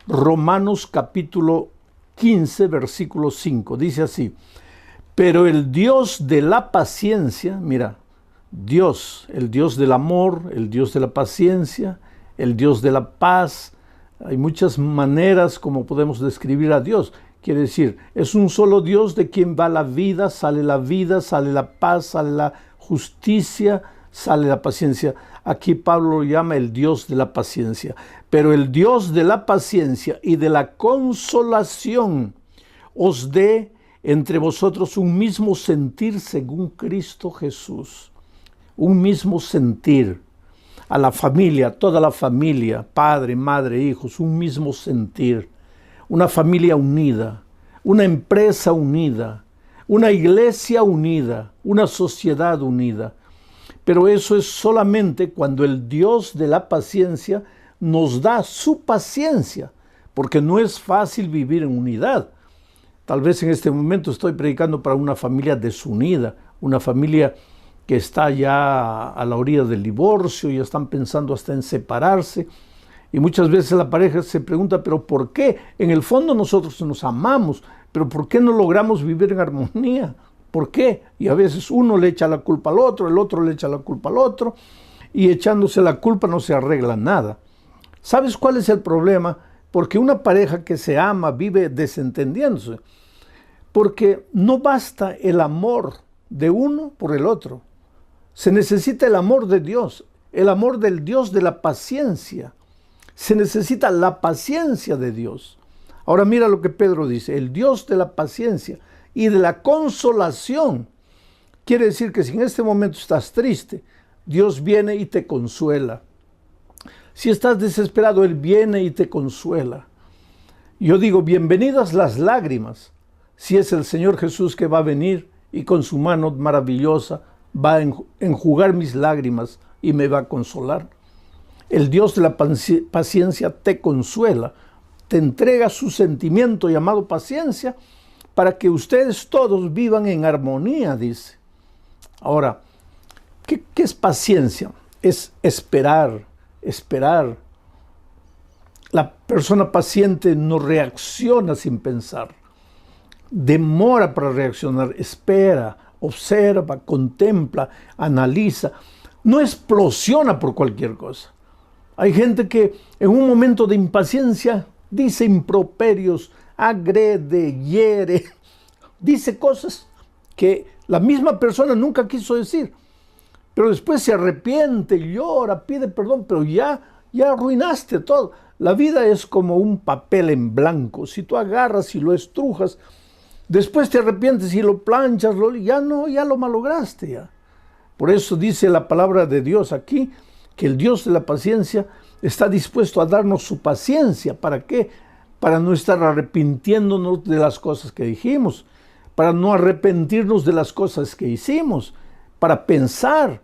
Romanos capítulo 15, versículo 5. Dice así: pero el Dios de la paciencia, mira, Dios, el Dios del amor, el Dios de la paciencia, el Dios de la paz. Hay muchas maneras como podemos describir a Dios. Quiere decir, es un solo Dios de quien va la vida, sale la paz, sale la justicia, sale la paciencia. Aquí Pablo lo llama el Dios de la paciencia. Pero el Dios de la paciencia y de la consolación os dé entre vosotros un mismo sentir según Cristo Jesús. Un mismo sentir. A la familia, toda la familia, padre, madre, hijos, un mismo sentir. Una familia unida, una empresa unida, una iglesia unida, una sociedad unida. Pero eso es solamente cuando el Dios de la paciencia nos da su paciencia, porque no es fácil vivir en unidad. Tal vez en este momento estoy predicando para una familia desunida, una familia que está ya a la orilla del divorcio, ya están pensando hasta en separarse. Y muchas veces la pareja se pregunta, ¿pero por qué? En el fondo nosotros nos amamos, pero ¿por qué no logramos vivir en armonía? ¿Por qué? Y a veces uno le echa la culpa al otro, el otro le echa la culpa al otro, y echándose la culpa no se arregla nada. ¿Sabes cuál es el problema? Porque una pareja que se ama vive desentendiéndose, porque no basta el amor de uno por el otro. Se necesita el amor de Dios, el amor del Dios de la paciencia. Se necesita la paciencia de Dios. Ahora mira lo que Pedro dice: el Dios de la paciencia y de la consolación. Quiere decir que si en este momento estás triste, Dios viene y te consuela. Si estás desesperado, Él viene y te consuela. Yo digo, bienvenidas las lágrimas, si es el Señor Jesús que va a venir y con su mano maravillosa va a enjugar mis lágrimas y me va a consolar. El Dios de la paciencia te consuela, te entrega su sentimiento llamado paciencia para que ustedes todos vivan en armonía, dice. Ahora, ¿qué es paciencia? Es esperar. La persona paciente no reacciona sin pensar. Demora para reaccionar, espera, observa, contempla, analiza. No explosiona por cualquier cosa. Hay gente que en un momento de impaciencia dice improperios, agrede, hiere, dice cosas que la misma persona nunca quiso decir. Pero después se arrepiente, llora, pide perdón, pero ya arruinaste todo. La vida es como un papel en blanco. Si tú agarras y lo estrujas, después te arrepientes y lo planchas, ya lo malograste ya. Por eso dice la palabra de Dios aquí, que el Dios de la paciencia está dispuesto a darnos su paciencia. ¿Para qué? Para no estar arrepintiéndonos de las cosas que dijimos, para no arrepentirnos de las cosas que hicimos, para pensar,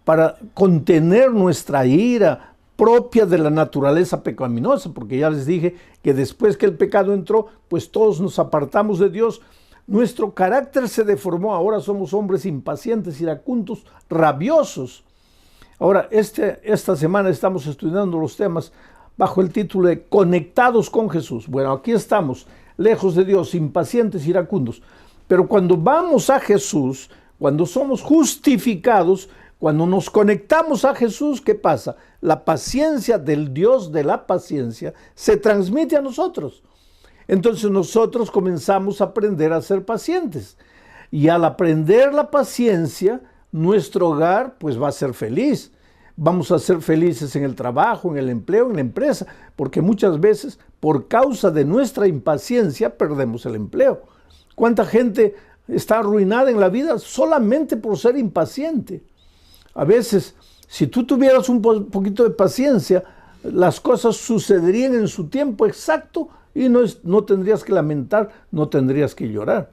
para contener nuestra ira propia de la naturaleza pecaminosa, porque ya les dije que después que el pecado entró, pues todos nos apartamos de Dios. Nuestro carácter se deformó, ahora somos hombres impacientes, iracundos, rabiosos. Ahora, esta semana estamos estudiando los temas bajo el título de Conectados con Jesús. Bueno, aquí estamos, lejos de Dios, impacientes, iracundos. Pero cuando vamos a Jesús, cuando somos justificados, cuando nos conectamos a Jesús, ¿qué pasa? La paciencia del Dios de la paciencia se transmite a nosotros. Entonces nosotros comenzamos a aprender a ser pacientes. Y al aprender la paciencia, nuestro hogar pues va a ser feliz. Vamos a ser felices en el trabajo, en el empleo, en la empresa, porque muchas veces por causa de nuestra impaciencia perdemos el empleo. ¿Cuánta gente está arruinada en la vida solamente por ser impaciente? A veces, si tú tuvieras un poquito de paciencia, las cosas sucederían en su tiempo exacto y no tendrías que lamentar, no tendrías que llorar.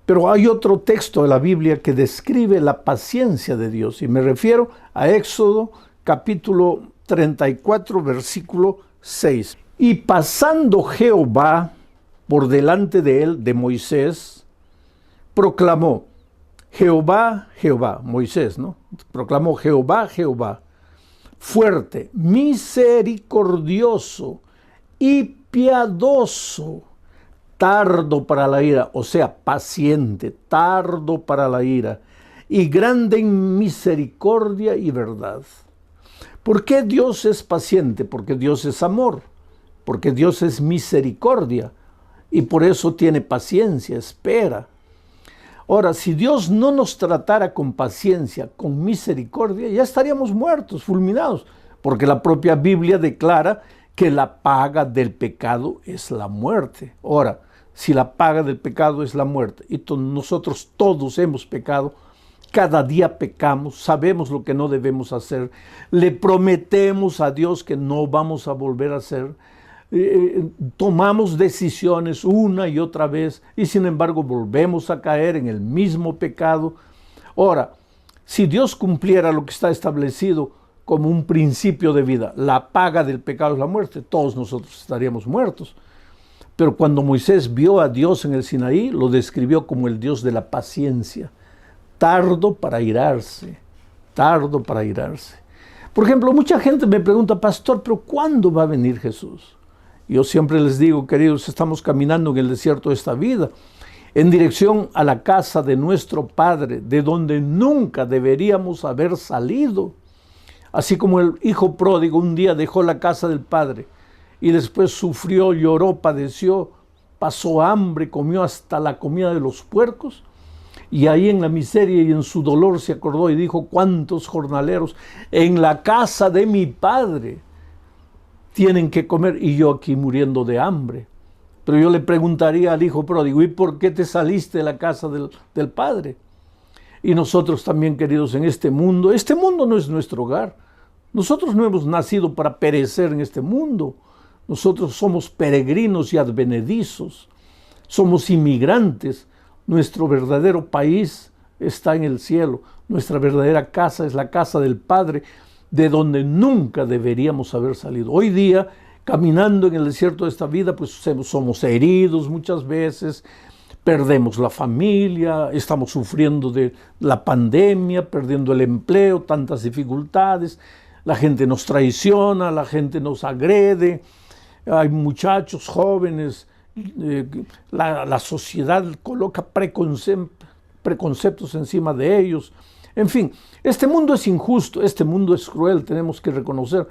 Pero hay otro texto de la Biblia que describe la paciencia de Dios, y me refiero a Éxodo capítulo 34, versículo 6. Y pasando Jehová por delante de él, de Moisés, proclamó: Jehová, Jehová, Moisés, ¿no? Proclamó: Jehová, Jehová, fuerte, misericordioso y piadoso, tardo para la ira, o sea, paciente, tardo para la ira, y grande en misericordia y verdad. ¿Por qué Dios es paciente? Porque Dios es amor, porque Dios es misericordia, y por eso tiene paciencia, espera. Ahora, si Dios no nos tratara con paciencia, con misericordia, ya estaríamos muertos, fulminados, porque la propia Biblia declara que la paga del pecado es la muerte. Ahora, si la paga del pecado es la muerte, y nosotros todos hemos pecado, cada día pecamos, sabemos lo que no debemos hacer, le prometemos a Dios que no vamos a volver a hacer, tomamos decisiones una y otra vez y sin embargo volvemos a caer en el mismo pecado. Ahora, si Dios cumpliera lo que está establecido como un principio de vida, la paga del pecado es la muerte, todos nosotros estaríamos muertos. Pero cuando Moisés vio a Dios en el Sinaí, lo describió como el Dios de la paciencia, tardo para irarse, tardo para irarse. Por ejemplo, mucha gente me pregunta, pastor, ¿pero cuándo va a venir Jesús? Yo siempre les digo, queridos, estamos caminando en el desierto de esta vida, en dirección a la casa de nuestro Padre, de donde nunca deberíamos haber salido. Así como el hijo pródigo un día dejó la casa del Padre y después sufrió, lloró, padeció, pasó hambre, comió hasta la comida de los puercos, y ahí en la miseria y en su dolor se acordó y dijo, ¿cuántos jornaleros en la casa de mi Padre tienen que comer y yo aquí muriendo de hambre? Pero yo le preguntaría al hijo pródigo, ¿y por qué te saliste de la casa del Padre? Y nosotros también, queridos, en este mundo no es nuestro hogar. Nosotros no hemos nacido para perecer en este mundo. Nosotros somos peregrinos y advenedizos. Somos inmigrantes. Nuestro verdadero país está en el cielo. Nuestra verdadera casa es la casa del Padre, de donde nunca deberíamos haber salido. Hoy día, caminando en el desierto de esta vida, pues somos heridos muchas veces, perdemos la familia, estamos sufriendo de la pandemia, perdiendo el empleo, tantas dificultades, la gente nos traiciona, la gente nos agrede, hay muchachos jóvenes, la sociedad coloca preconceptos encima de ellos. En fin, este mundo es injusto, este mundo es cruel, tenemos que reconocer,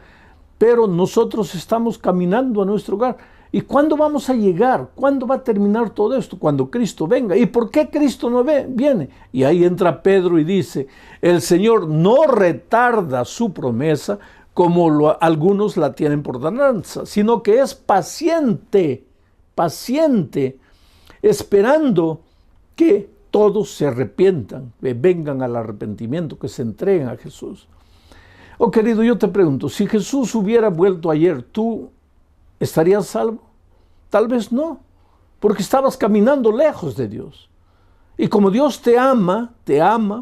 pero nosotros estamos caminando a nuestro hogar. ¿Y cuándo vamos a llegar? ¿Cuándo va a terminar todo esto? Cuando Cristo venga. ¿Y por qué Cristo no viene? Y ahí entra Pedro y dice, el Señor no retarda su promesa como algunos la tienen por tardanza, sino que es paciente, esperando que todos se arrepientan, que vengan al arrepentimiento, que se entreguen a Jesús. Oh, querido, yo te pregunto, si Jesús hubiera vuelto ayer, ¿tú estarías salvo? Tal vez no, porque estabas caminando lejos de Dios. Y como Dios te ama,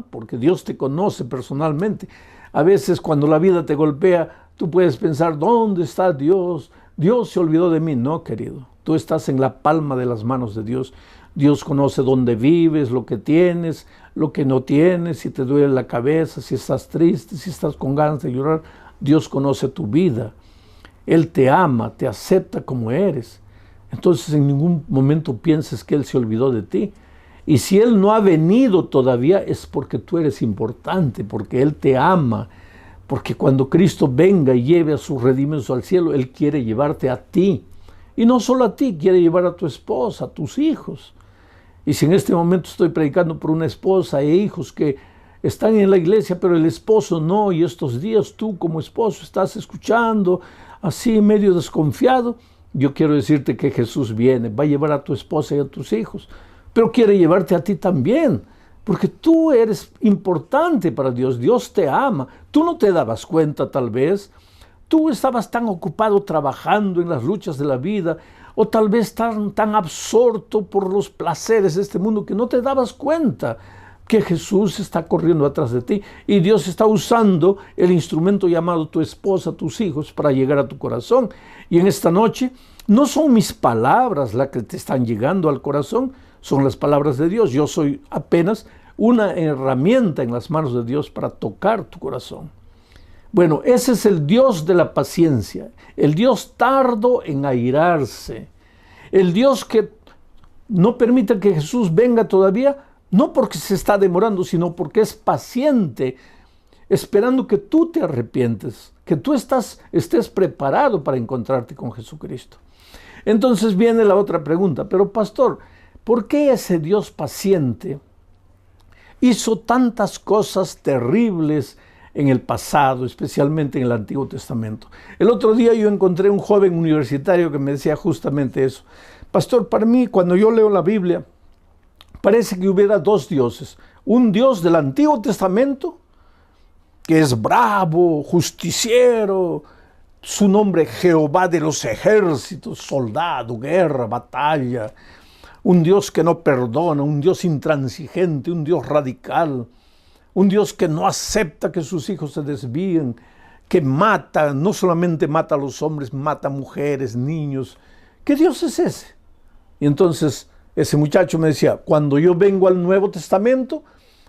porque Dios te conoce personalmente. A veces cuando la vida te golpea, tú puedes pensar, ¿dónde está Dios? Dios se olvidó de mí. No, querido, tú estás en la palma de las manos de Dios. Dios conoce dónde vives, lo que tienes, lo que no tienes, si te duele la cabeza, si estás triste, si estás con ganas de llorar. Dios conoce tu vida. Él te ama, te acepta como eres. Entonces en ningún momento pienses que Él se olvidó de ti. Y si Él no ha venido todavía es porque tú eres importante, porque Él te ama, porque cuando Cristo venga y lleve a sus redimidos al cielo, Él quiere llevarte a ti. Y no solo a ti, quiere llevar a tu esposa, a tus hijos. Y si en este momento estoy predicando por una esposa e hijos que están en la iglesia, pero el esposo no, y estos días tú como esposo estás escuchando así medio desconfiado, yo quiero decirte que Jesús viene, va a llevar a tu esposa y a tus hijos, pero quiere llevarte a ti también, porque tú eres importante para Dios, Dios te ama, tú no te dabas cuenta tal vez, tú estabas tan ocupado trabajando en las luchas de la vida, o tal vez tan absorto por los placeres de este mundo que no te dabas cuenta que Jesús está corriendo atrás de ti y Dios está usando el instrumento llamado tu esposa, tus hijos, para llegar a tu corazón. Y en esta noche no son mis palabras las que te están llegando al corazón, son las palabras de Dios. Yo soy apenas una herramienta en las manos de Dios para tocar tu corazón. Bueno, ese es el Dios de la paciencia, el Dios tardo en airarse, el Dios que no permite que Jesús venga todavía, no porque se está demorando, sino porque es paciente, esperando que tú te arrepientes, que tú estés preparado para encontrarte con Jesucristo. Entonces viene la otra pregunta, pero pastor, ¿por qué ese Dios paciente hizo tantas cosas terribles en el pasado, especialmente en el Antiguo Testamento? El otro día yo encontré un joven universitario que me decía justamente eso. Pastor, para mí, cuando yo leo la Biblia, parece que hubiera dos dioses. Un Dios del Antiguo Testamento, que es bravo, justiciero, su nombre Jehová de los ejércitos, soldado, guerra, batalla. Un Dios que no perdona, un Dios intransigente, un Dios radical. Un Dios que no acepta que sus hijos se desvíen, que mata, no solamente mata a los hombres, mata a mujeres, niños. ¿Qué Dios es ese? Y entonces ese muchacho me decía, cuando yo vengo al Nuevo Testamento,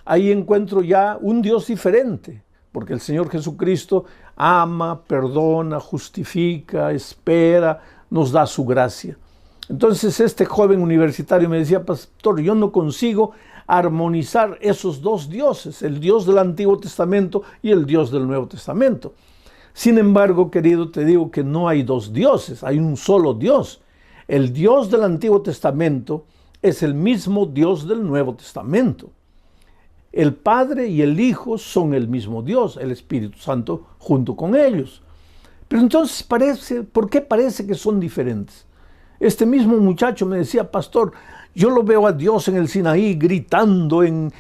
ahí encuentro ya un Dios diferente, porque el Señor Jesucristo ama, perdona, justifica, espera, nos da su gracia. Entonces este joven universitario me decía, pastor, yo no consigo armonizar esos dos dioses, el Dios del Antiguo Testamento y el Dios del Nuevo Testamento. Sin embargo, querido, te digo que no hay dos dioses, hay un solo Dios. El Dios del Antiguo Testamento es el mismo Dios del Nuevo Testamento. El Padre y el Hijo son el mismo Dios, el Espíritu Santo junto con ellos. Pero entonces ¿por qué parece que son diferentes? Este mismo muchacho me decía, pastor, yo lo veo a Dios en el Sinaí gritando en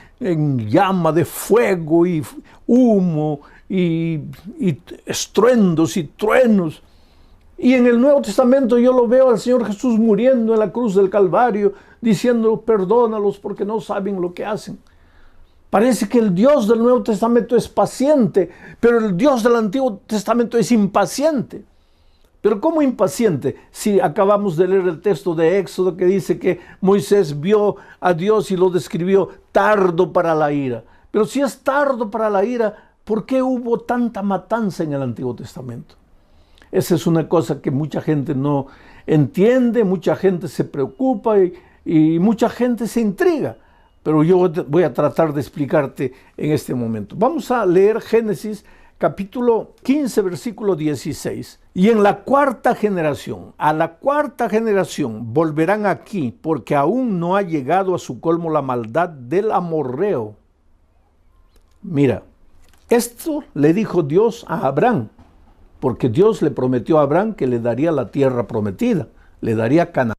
llama de fuego y humo y estruendos y truenos. Y en el Nuevo Testamento yo lo veo al Señor Jesús muriendo en la cruz del Calvario, diciendo, perdónalos porque no saben lo que hacen. Parece que el Dios del Nuevo Testamento es paciente, pero el Dios del Antiguo Testamento es impaciente. Pero ¿cómo impaciente? Si acabamos de leer el texto de Éxodo que dice que Moisés vio a Dios y lo describió tardo para la ira. Pero si es tardo para la ira, ¿por qué hubo tanta matanza en el Antiguo Testamento? Esa es una cosa que mucha gente no entiende, mucha gente se preocupa y mucha gente se intriga. Pero yo voy a tratar de explicarte en este momento. Vamos a leer Génesis capítulo 15, versículo 16. Y en la cuarta generación, a la cuarta generación volverán aquí, porque aún no ha llegado a su colmo la maldad del amorreo. Mira, esto le dijo Dios a Abraham, porque Dios le prometió a Abraham que le daría la tierra prometida, le daría Canaán,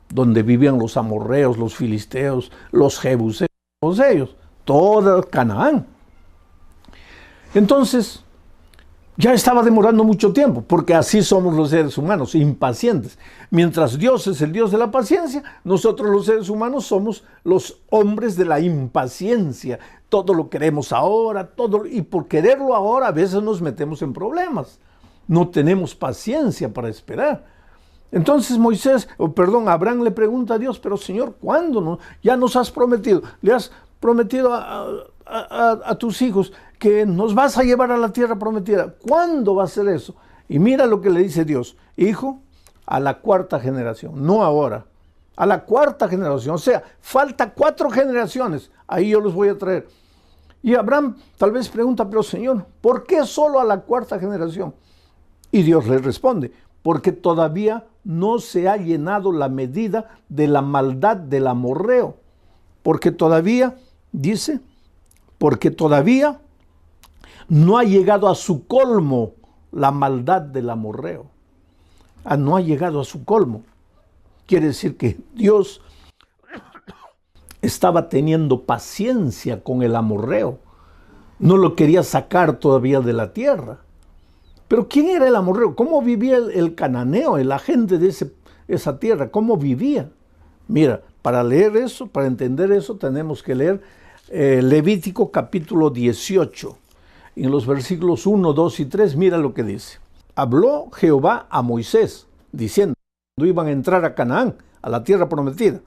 donde vivían los amorreos, los filisteos, los jebuseos, todos ellos, toda Canaán. Entonces, ya estaba demorando mucho tiempo, porque así somos los seres humanos, impacientes. Mientras Dios es el Dios de la paciencia, nosotros los seres humanos somos los hombres de la impaciencia. Todo lo queremos ahora, y por quererlo ahora a veces nos metemos en problemas. No tenemos paciencia para esperar. Entonces Abraham le pregunta a Dios, pero Señor, ¿cuándo? No? Ya nos has prometido, le has prometido a tus hijos que nos vas a llevar a la tierra prometida. ¿Cuándo va a ser eso? Y mira lo que le dice Dios, hijo, a la cuarta generación, no ahora, a la cuarta generación, o sea, falta 4 generaciones, ahí yo los voy a traer. Y Abraham tal vez pregunta, pero Señor, ¿por qué solo a la cuarta generación? Y Dios le responde, porque todavía no se ha llenado la medida de la maldad del amorreo, porque todavía, dice, porque todavía no ha llegado a su colmo la maldad del amorreo. No ha llegado a su colmo. Quiere decir que Dios estaba teniendo paciencia con el amorreo. No lo quería sacar todavía de la tierra. Pero ¿quién era el amorreo? ¿Cómo vivía el cananeo, la gente de esa tierra? ¿Cómo vivía? Mira, para leer eso, para entender eso, tenemos que leer Levítico capítulo 18. En los versículos 1, 2 y 3, mira lo que dice. Habló Jehová a Moisés, diciendo, cuando iban a entrar a Canaán, a la tierra prometida.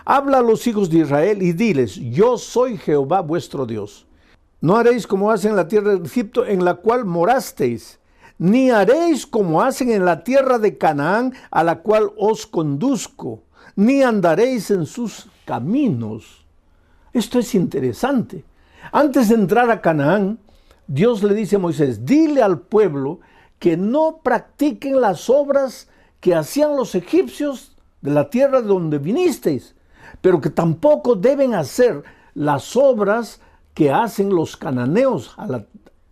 Habla a los hijos de Israel y diles, yo soy Jehová vuestro Dios. No haréis como hacen en la tierra de Egipto, en la cual morasteis, ni haréis como hacen en la tierra de Canaán, a la cual os conduzco, ni andaréis en sus caminos. Esto es interesante. Antes de entrar a Canaán, Dios le dice a Moisés, dile al pueblo que no practiquen las obras que hacían los egipcios de la tierra de donde vinisteis, pero que tampoco deben hacer las obras que hacen los cananeos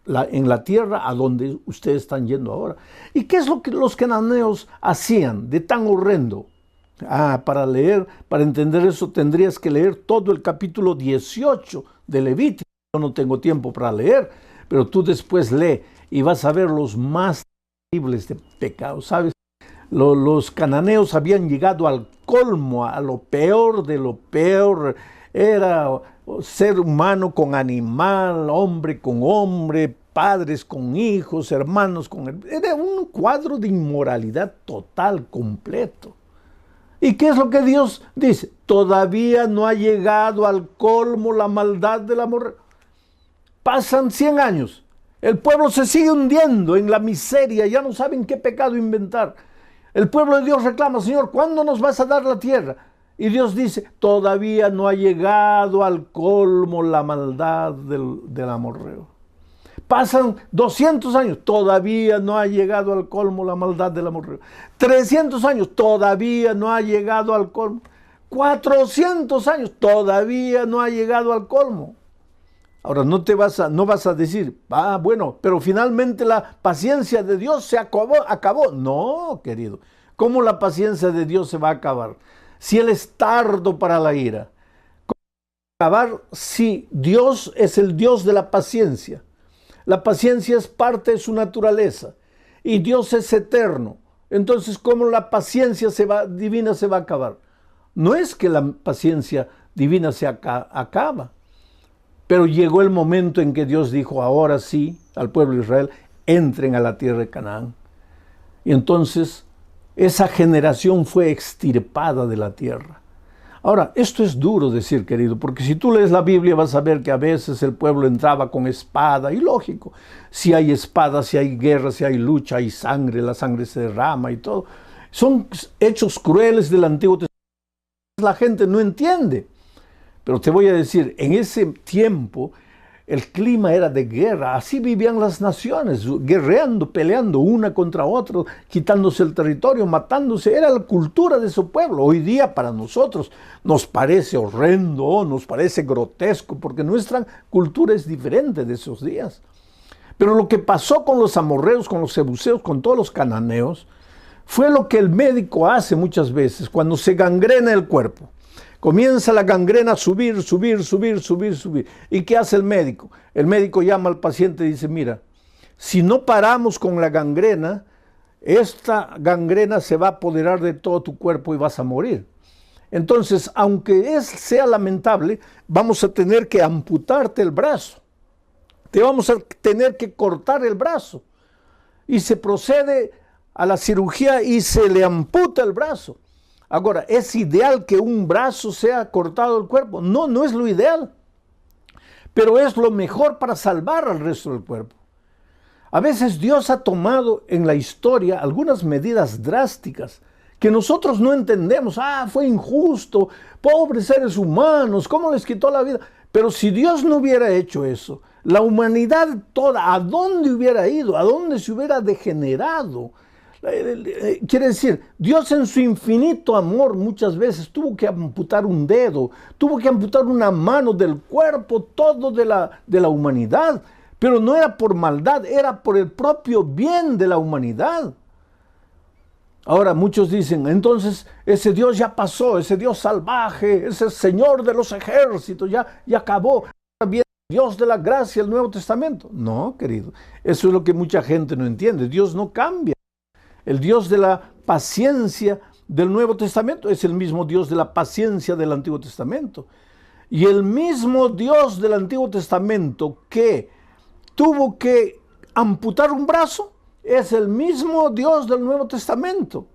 en la tierra a donde ustedes están yendo ahora. ¿Y qué es lo que los cananeos hacían de tan horrendo? Para entender eso tendrías que leer todo el capítulo 18 de Levítico. Yo no tengo tiempo para leer, pero tú después lee y vas a ver los más terribles de pecados, ¿sabes? Los cananeos habían llegado al colmo, a lo peor de lo peor. Era ser humano con animal, hombre con hombre, padres con hijos, hermanos con... Era un cuadro de inmoralidad total, completo. ¿Y qué es lo que Dios dice? Todavía no ha llegado al colmo la maldad del amor. Pasan 100 años. El pueblo se sigue hundiendo en la miseria. Ya no saben qué pecado inventar. El pueblo de Dios reclama, Señor, ¿cuándo nos vas a dar la tierra? Y Dios dice, todavía no ha llegado al colmo la maldad del amorreo. Pasan 200 años, todavía no ha llegado al colmo la maldad del amorreo. 300 años, todavía no ha llegado al colmo. 400 años, todavía no ha llegado al colmo. Ahora, no vas a decir, bueno, pero finalmente la paciencia de Dios se acabó. No, querido. ¿Cómo la paciencia de Dios se va a acabar? Si Él es tardo para la ira. ¿Cómo va a acabar si Dios es el Dios de la paciencia? La paciencia es parte de su naturaleza. Y Dios es eterno. Entonces, ¿cómo la paciencia divina se va a acabar? No es que la paciencia divina se acaba. Pero llegó el momento en que Dios dijo, ahora sí, al pueblo de Israel, entren a la tierra de Canaán. Y entonces esa generación fue extirpada de la tierra. Ahora, esto es duro decir, querido, porque si tú lees la Biblia vas a ver que a veces el pueblo entraba con espada, y lógico, si hay espada, si hay guerra, si hay lucha, hay sangre, la sangre se derrama y todo. Son hechos crueles del Antiguo Testamento. La gente no entiende. Pero te voy a decir, en ese tiempo el clima era de guerra, así vivían las naciones, guerreando, peleando una contra otra, quitándose el territorio, matándose, era la cultura de su pueblo. Hoy día para nosotros nos parece horrendo, nos parece grotesco, porque nuestra cultura es diferente de esos días. Pero lo que pasó con los amorreos, con los jebuseos, con todos los cananeos, fue lo que el médico hace muchas veces cuando se gangrena el cuerpo. Comienza la gangrena a subir. ¿Y qué hace el médico? El médico llama al paciente y dice, mira, si no paramos con la gangrena, esta gangrena se va a apoderar de todo tu cuerpo y vas a morir. Entonces, aunque sea lamentable, vamos a tener que amputarte el brazo. Te vamos a tener que cortar el brazo. Y se procede a la cirugía y se le amputa el brazo. Ahora, ¿es ideal que un brazo sea cortado del cuerpo? No, no es lo ideal. Pero es lo mejor para salvar al resto del cuerpo. A veces Dios ha tomado en la historia algunas medidas drásticas que nosotros no entendemos. Fue injusto, pobres seres humanos, ¿cómo les quitó la vida? Pero si Dios no hubiera hecho eso, la humanidad toda, ¿a dónde hubiera ido? ¿A dónde se hubiera degenerado? Quiere decir, Dios en su infinito amor muchas veces tuvo que amputar un dedo, tuvo que amputar una mano del cuerpo todo de la humanidad, pero no era por maldad, era por el propio bien de la humanidad. Ahora muchos dicen, entonces ese Dios ya pasó, ese Dios salvaje, ese Señor de los ejércitos ya acabó. Ahora viene Dios de la gracia, el Nuevo Testamento. No, querido, eso es lo que mucha gente no entiende. Dios no cambia. El Dios de la paciencia del Nuevo Testamento es el mismo Dios de la paciencia del Antiguo Testamento. Y el mismo Dios del Antiguo Testamento que tuvo que amputar un brazo es el mismo Dios del Nuevo Testamento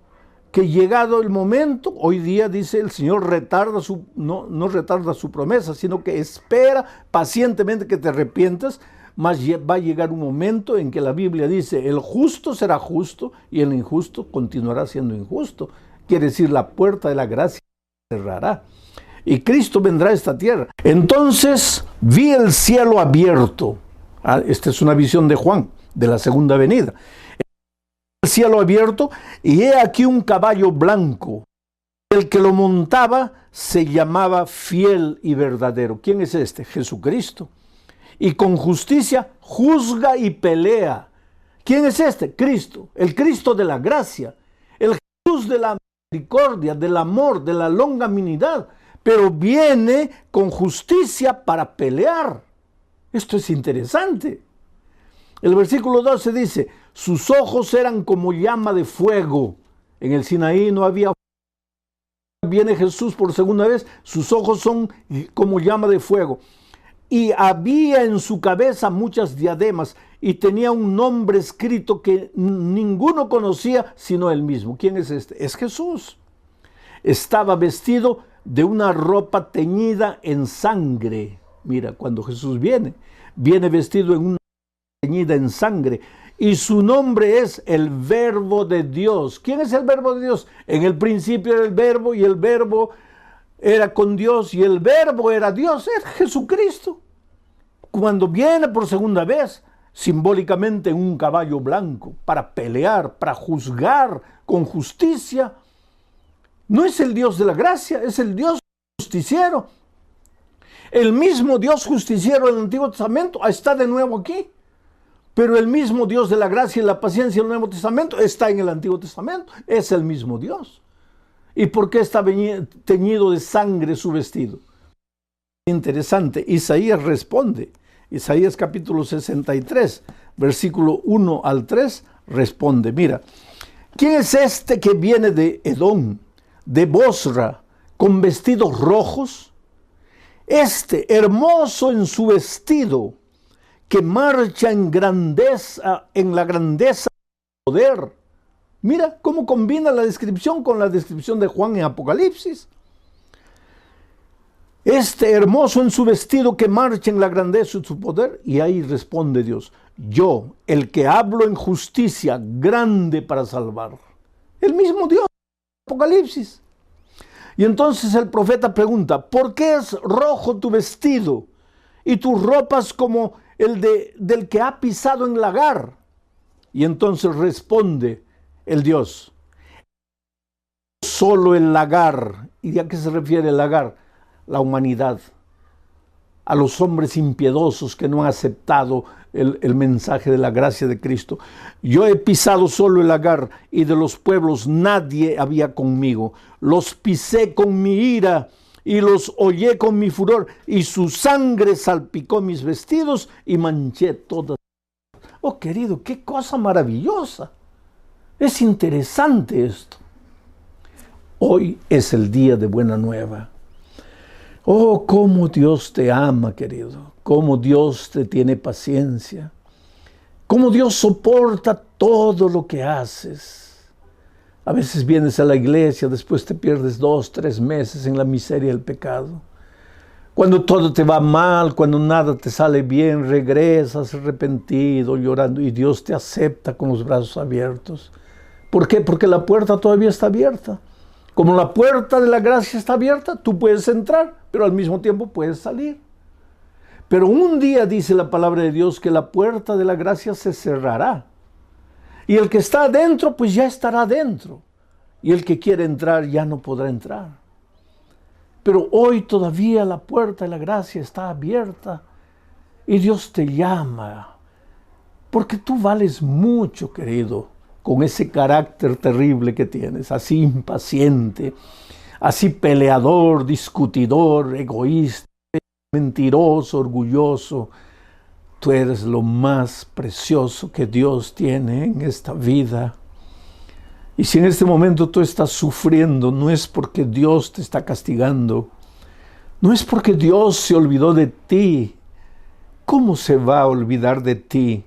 que llegado el momento, hoy día dice el Señor no retarda su promesa, sino que espera pacientemente que te arrepientas, mas va a llegar un momento en que la Biblia dice, el justo será justo y el injusto continuará siendo injusto. Quiere decir, la puerta de la gracia se cerrará y Cristo vendrá a esta tierra. Entonces vi el cielo abierto. Esta es una visión de Juan, de la segunda venida. El cielo abierto, y he aquí un caballo blanco. El que lo montaba se llamaba Fiel y Verdadero. ¿Quién es este? Jesucristo. Y con justicia juzga y pelea. ¿Quién es este? Cristo, el Cristo de la gracia, el Jesús de la misericordia, del amor, de la longanimidad, pero viene con justicia para pelear. Esto es interesante. El versículo 12 dice, sus ojos eran como llama de fuego. En el Sinaí no había fuego. Viene Jesús por segunda vez, sus ojos son como llama de fuego. Y había en su cabeza muchas diademas y tenía un nombre escrito que ninguno conocía sino él mismo. ¿Quién es este? Es Jesús. Estaba vestido de una ropa teñida en sangre. Mira, cuando Jesús viene vestido en una teñida en sangre, y su nombre es el Verbo de Dios. ¿Quién es el Verbo de Dios? En el principio era el Verbo, y el Verbo era con Dios, y el Verbo era Dios, es Jesucristo. Cuando viene por segunda vez, simbólicamente en un caballo blanco, para pelear, para juzgar con justicia, no es el Dios de la gracia, es el Dios justiciero. El mismo Dios justiciero del Antiguo Testamento está de nuevo aquí. Pero el mismo Dios de la gracia y la paciencia del Nuevo Testamento está en el Antiguo Testamento. Es el mismo Dios. ¿Y por qué está teñido de sangre su vestido? Interesante. Isaías responde. Isaías capítulo 63, versículo 1 al 3, responde. Mira, ¿quién es este que viene de Edom, de Bosra, con vestidos rojos? Este, hermoso en su vestido, que marcha en grandeza, en la grandeza del poder. Mira cómo combina la descripción con la descripción de Juan en Apocalipsis. Este hermoso en su vestido que marcha en la grandeza de su poder. Y ahí responde Dios, yo, el que hablo en justicia, grande para salvar. El mismo Dios en Apocalipsis. Y entonces el profeta pregunta, ¿por qué es rojo tu vestido y tus ropas como del que ha pisado en lagar? Y entonces responde el Dios, solo el lagar. ¿Y a qué se refiere el lagar? La humanidad, a los hombres impiedosos que no han aceptado el mensaje de la gracia de Cristo. Yo he pisado solo el lagar, y de los pueblos nadie había conmigo. Los pisé con mi ira y los hollé con mi furor, y su sangre salpicó mis vestidos y manché todas. Oh, querido, qué cosa maravillosa. Es interesante esto. Hoy es el día de buena nueva. Oh, cómo Dios te ama, querido. Cómo Dios te tiene paciencia. Cómo Dios soporta todo lo que haces. A veces vienes a la iglesia, después te pierdes 2, 3 meses en la miseria del pecado. Cuando todo te va mal, cuando nada te sale bien, regresas arrepentido, llorando, y Dios te acepta con los brazos abiertos. ¿Por qué? Porque la puerta todavía está abierta. Como la puerta de la gracia está abierta, tú puedes entrar, pero al mismo tiempo puedes salir. Pero un día dice la palabra de Dios que la puerta de la gracia se cerrará. Y el que está adentro, pues ya estará adentro. Y el que quiere entrar ya no podrá entrar. Pero hoy todavía la puerta de la gracia está abierta y Dios te llama. Porque tú vales mucho, querido, con ese carácter terrible que tienes, así impaciente, así peleador, discutidor, egoísta, mentiroso, orgulloso. Tú eres lo más precioso que Dios tiene en esta vida. Y si en este momento tú estás sufriendo, no es porque Dios te está castigando, no es porque Dios se olvidó de ti. ¿Cómo se va a olvidar de ti?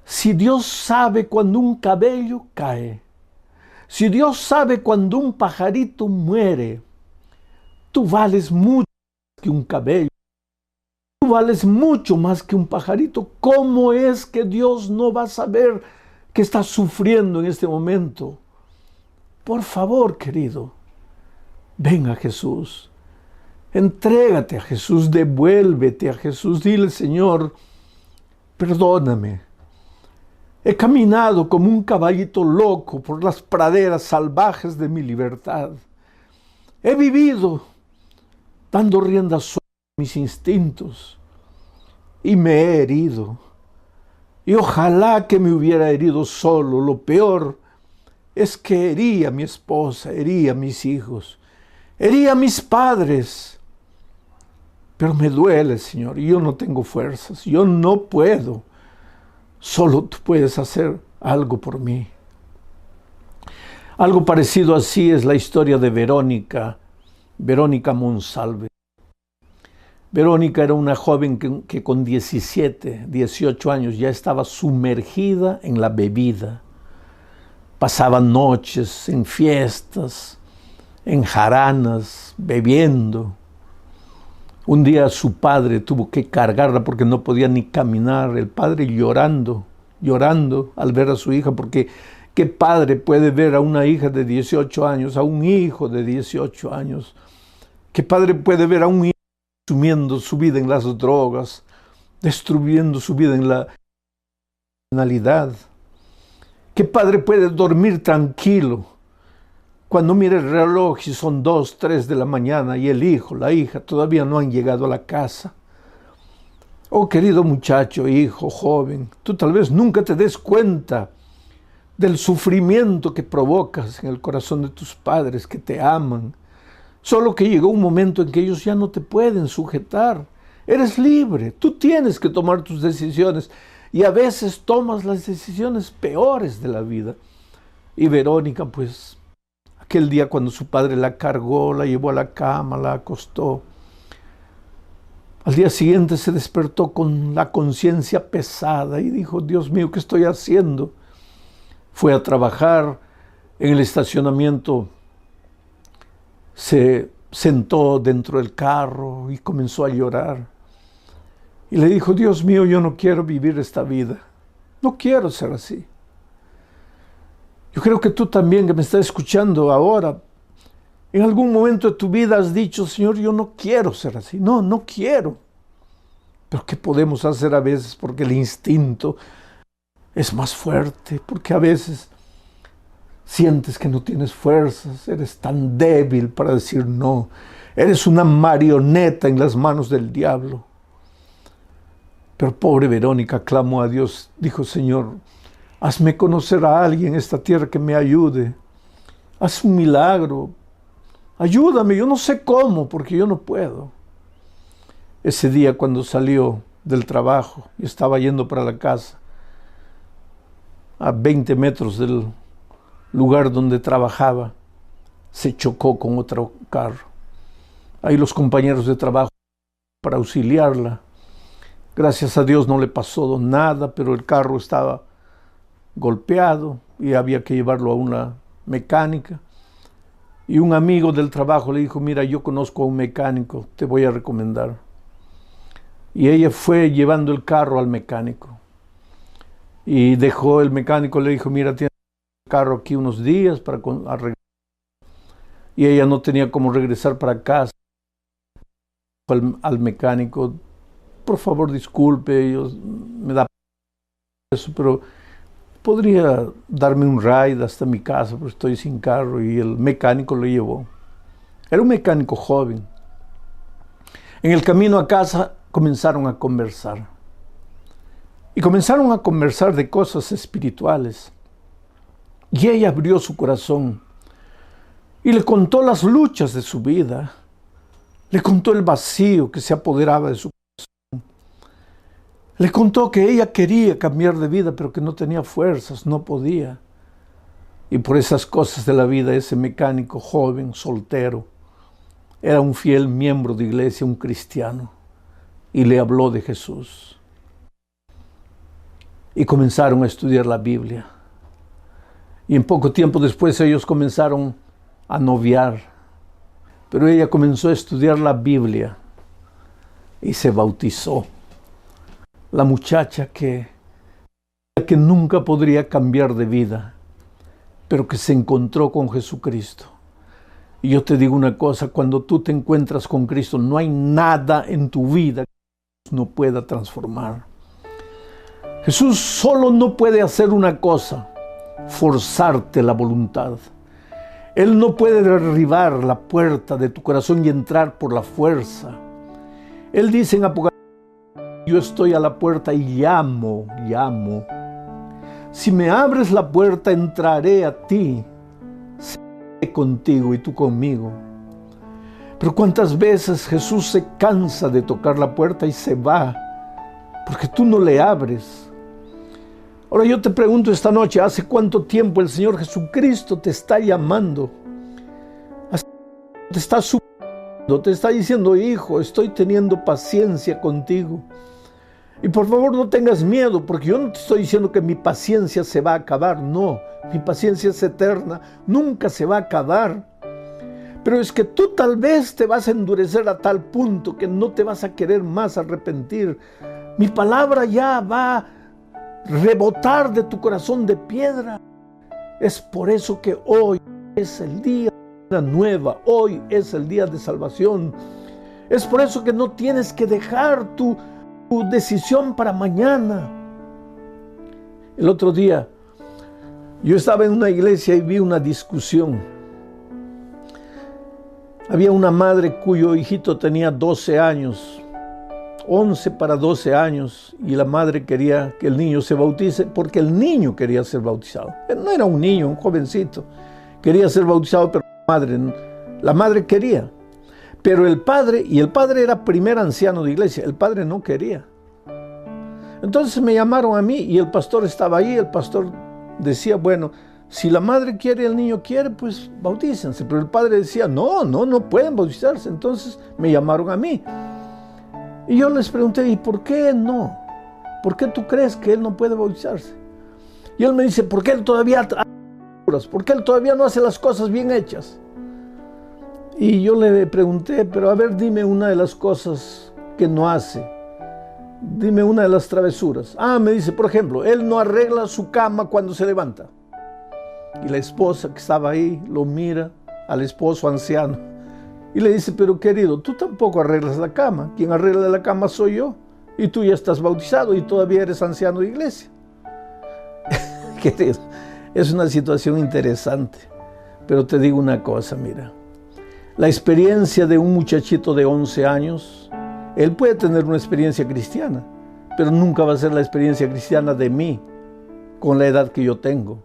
Si Dios sabe cuando un cabello cae, Si Dios sabe cuando un pajarito muere, tú vales mucho más que un cabello. Tú vales mucho más que un pajarito. ¿Cómo es que Dios no va a saber que estás sufriendo en este momento? Por favor, querido, ven a Jesús. Entrégate a Jesús, devuélvete a Jesús. Dile, Señor, perdóname. He caminado como un caballito loco por las praderas salvajes de mi libertad. He vivido dando rienda suelta a mis instintos y me he herido. Y ojalá que me hubiera herido solo. Lo peor es que herí a mi esposa, herí a mis hijos, herí a mis padres. Pero me duele, Señor, y yo no tengo fuerzas, yo no puedo. Solo tú puedes hacer algo por mí. Algo parecido así es la historia de Verónica Monsalve. Verónica era una joven que con 17, 18 años ya estaba sumergida en la bebida. Pasaba noches en fiestas, en jaranas, bebiendo. Un día su padre tuvo que cargarla porque no podía ni caminar. El padre llorando al ver a su hija, porque ¿qué padre puede ver a una hija de 18 años, a un hijo de 18 años? ¿Qué padre puede ver a un hijo consumiendo su vida en las drogas, destruyendo su vida en la criminalidad? ¿Qué padre puede dormir tranquilo cuando mira el reloj y son 2, 3 de la mañana y el hijo, la hija todavía no han llegado a la casa? Oh, querido muchacho, hijo, joven, tú tal vez nunca te des cuenta del sufrimiento que provocas en el corazón de tus padres que te aman. Solo que llegó un momento en que ellos ya no te pueden sujetar. Eres libre, tú tienes que tomar tus decisiones y a veces tomas las decisiones peores de la vida. Y Verónica, pues, aquel día cuando su padre la cargó, la llevó a la cama, la acostó, al día siguiente se despertó con la conciencia pesada y dijo, Dios mío, ¿qué estoy haciendo? Fue a trabajar en el estacionamiento, se sentó dentro del carro y comenzó a llorar. Y le dijo, Dios mío, yo no quiero vivir esta vida. No quiero ser así. Yo creo que tú también, que me estás escuchando ahora, en algún momento de tu vida has dicho, Señor, yo no quiero ser así. No quiero. Pero ¿qué podemos hacer a veces? Porque el instinto es más fuerte, porque a veces sientes que no tienes fuerzas, eres tan débil para decir no. Eres una marioneta en las manos del diablo. Pero pobre Verónica clamó a Dios, dijo, Señor, hazme conocer a alguien en esta tierra que me ayude. Haz un milagro. Ayúdame, yo no sé cómo, porque yo no puedo. Ese día cuando salió del trabajo y estaba yendo para la casa, a 20 metros del lugar donde trabajaba, se chocó con otro carro. Ahí los compañeros de trabajo para auxiliarla. Gracias a Dios no le pasó nada, pero el carro estaba golpeado y había que llevarlo a una mecánica. Y un amigo del trabajo le dijo, mira, yo conozco a un mecánico, te voy a recomendar. Y ella fue llevando el carro al mecánico. Y dejó el mecánico, le dijo, mira, tienes el carro aquí unos días para arreglar. Y ella no tenía cómo regresar para casa. Al mecánico, por favor, disculpe, me da eso, pero podría darme un ride hasta mi casa, porque estoy sin carro. Y el mecánico lo llevó. Era un mecánico joven. En el camino a casa comenzaron a conversar. Y comenzaron a conversar de cosas espirituales. Y ella abrió su corazón y le contó las luchas de su vida. Le contó el vacío que se apoderaba de su corazón. Le contó que ella quería cambiar de vida, pero que no tenía fuerzas, no podía. Y por esas cosas de la vida, ese mecánico joven, soltero, era un fiel miembro de iglesia, un cristiano, y le habló de Jesús. Y comenzaron a estudiar la Biblia. Y en poco tiempo después ellos comenzaron a noviar. Pero ella comenzó a estudiar la Biblia y se bautizó. La muchacha que nunca podría cambiar de vida, pero que se encontró con Jesucristo. Y yo te digo una cosa, cuando tú te encuentras con Cristo, no hay nada en tu vida que no pueda transformar. Jesús solo no puede hacer una cosa, forzarte la voluntad. Él no puede derribar la puerta de tu corazón y entrar por la fuerza. Él dice en Apocalipsis, yo estoy a la puerta y llamo. Si me abres la puerta, entraré a ti, seré contigo y tú conmigo. Pero ¿cuántas veces Jesús se cansa de tocar la puerta y se va? Porque tú no le abres. Ahora yo te pregunto esta noche, ¿hace cuánto tiempo el Señor Jesucristo te está llamando? Te está suplicando, te está diciendo, hijo, estoy teniendo paciencia contigo. Y por favor no tengas miedo, porque yo no te estoy diciendo que mi paciencia se va a acabar. No, mi paciencia es eterna, nunca se va a acabar. Pero es que tú tal vez te vas a endurecer a tal punto que no te vas a querer más arrepentir. Mi palabra ya va a rebotar de tu corazón de piedra. Es por eso que hoy es el día de una nueva, hoy es el día de salvación. Es por eso que no tienes que dejar tu decisión para mañana. El otro día yo estaba en una iglesia y vi una discusión. Había una madre cuyo hijito tenía 12 años, 11 para 12 años, y la madre quería que el niño se bautice porque el niño quería ser bautizado. Él no era un niño, un jovencito. Quería ser bautizado, pero la madre quería. Pero el padre era primer anciano de iglesia, el padre no quería. Entonces me llamaron a mí y el pastor estaba ahí. El pastor decía, bueno, si la madre quiere y el niño quiere, pues bautícense. Pero el padre decía, no pueden bautizarse. Entonces me llamaron a mí. Y yo les pregunté, ¿y por qué no? ¿Por qué tú crees que él no puede bautizarse? Y él me dice, porque él todavía no hace las cosas bien hechas. Y yo le pregunté, pero a ver, dime una de las cosas que no hace. Dime una de las travesuras. Me dice, por ejemplo, él no arregla su cama cuando se levanta. Y la esposa que estaba ahí lo mira al esposo anciano y le dice, pero querido, tú tampoco arreglas la cama. Quien arregla la cama soy yo. Y tú ya estás bautizado y todavía eres anciano de iglesia. Querido, es una situación interesante. Pero te digo una cosa, mira. La experiencia de un muchachito de 11 años, él puede tener una experiencia cristiana, pero nunca va a ser la experiencia cristiana de mí, con la edad que yo tengo.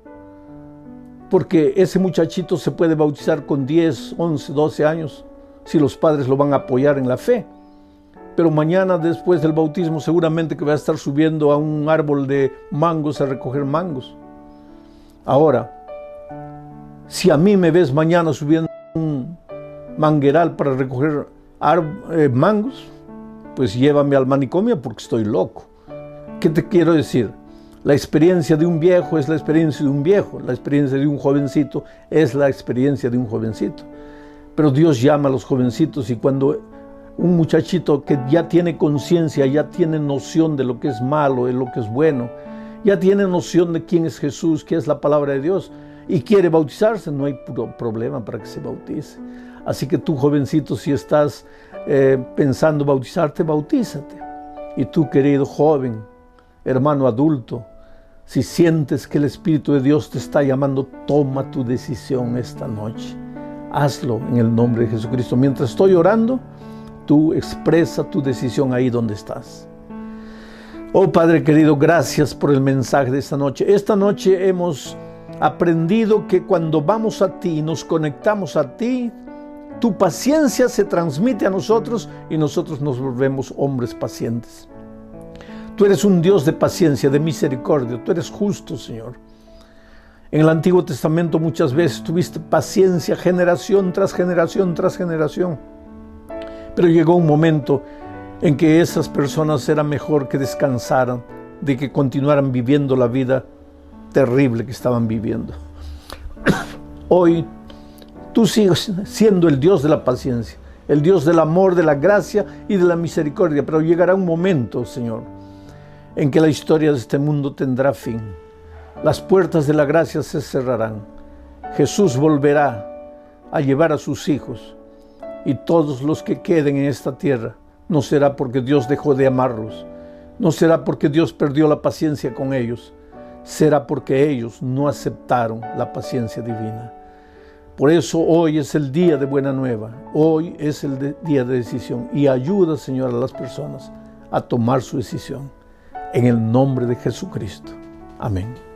Porque ese muchachito se puede bautizar con 10, 11, 12 años, si los padres lo van a apoyar en la fe. Pero mañana, después del bautismo, seguramente que va a estar subiendo a un árbol de mangos a recoger mangos. Ahora, si a mí me ves mañana subiendo un mangueral para recoger mangos, pues llévame al manicomio porque estoy loco. ¿Qué te quiero decir? La experiencia de un viejo es la experiencia de un viejo, la experiencia de un jovencito es la experiencia de un jovencito. Pero Dios llama a los jovencitos, y cuando un muchachito que ya tiene conciencia, ya tiene noción de lo que es malo, de lo que es bueno, ya tiene noción de quién es Jesús, qué es la palabra de Dios, y quiere bautizarse, no hay problema para que se bautice. Así que tú, jovencito, si estás pensando bautizarte, bautízate. Y tú, querido joven, hermano adulto, si sientes que el Espíritu de Dios te está llamando, toma tu decisión esta noche. Hazlo en el nombre de Jesucristo. Mientras estoy orando, tú expresa tu decisión ahí donde estás. Oh Padre querido, gracias por el mensaje de esta noche. Esta noche hemos aprendido que cuando vamos a ti, nos conectamos a ti, tu paciencia se transmite a nosotros y nosotros nos volvemos hombres pacientes. Tú eres un Dios de paciencia, de misericordia. Tú eres justo, Señor. En el Antiguo Testamento muchas veces tuviste paciencia generación tras generación tras generación. Pero llegó un momento en que esas personas era mejor que descansaran, de que continuaran viviendo la vida terrible que estaban viviendo. Hoy tú sigues siendo el Dios de la paciencia, el Dios del amor, de la gracia y de la misericordia, pero llegará un momento, Señor, en que la historia de este mundo tendrá fin. Las puertas de la gracia se cerrarán. Jesús volverá a llevar a sus hijos, y todos los que queden en esta tierra, no será porque Dios dejó de amarlos, no será porque Dios perdió la paciencia con ellos, será porque ellos no aceptaron la paciencia divina. Por eso hoy es el día de buena nueva, hoy es el día de decisión, y ayuda, Señor, a las personas a tomar su decisión. En el nombre de Jesucristo. Amén.